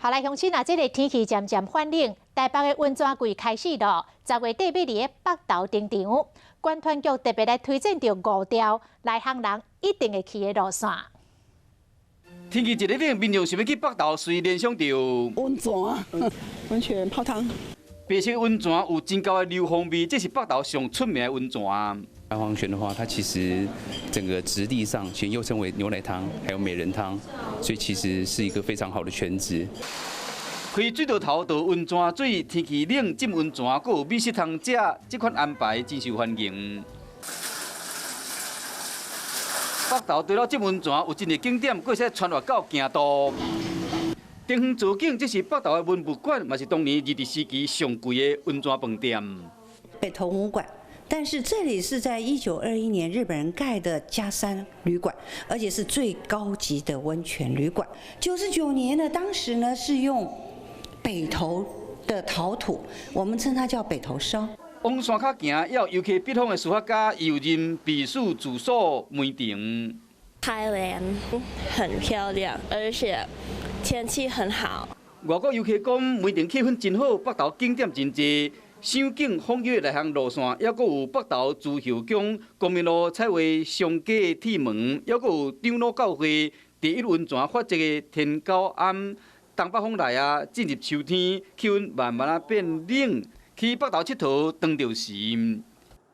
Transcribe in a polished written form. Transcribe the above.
好来，乡亲啊，这个天气渐渐反冷，台北的温泉季开始咯。10月底要伫个北投登场，管团局特别来推荐着5条内行人一定会去的路线。天气一日冷，民众想要去北投，随联想到温泉、温泉泡汤。白色温泉有真高的硫磺味，这是北投上出名的温泉。大黄泉的话，它其实整个质地上，其实又称为牛奶汤，还有美人汤，所以其实是一个非常好的泉质。开水道头到温泉水，天气冷浸温泉，还有美食通食，这款安排真受欢迎。北投除了浸温泉有真个景点，佫会使穿越到行道。丁园造景，这是北投的文物馆，嘛是当年日治时期上贵的温泉饭店。北投文物馆。但是这里是在1921年日本人盖的加山旅馆，而且是最高级的温泉旅馆。99年呢，当时呢是用北投的陶土，我们称它叫北投烧。往山脚行，要游客北方的书法家游任避暑住宿门庭。Thailand 很漂亮，而且天气很好。外国游客讲门庭气氛真好，北投景点真多。赏景风月内行路线，还佫有北投朱后宫、光明路彩画上街铁门，还佫有长老教会第一温泉发迹的天高庵。东北风来啊，进入秋天，气温慢慢变冷，去北投佚佗当着时。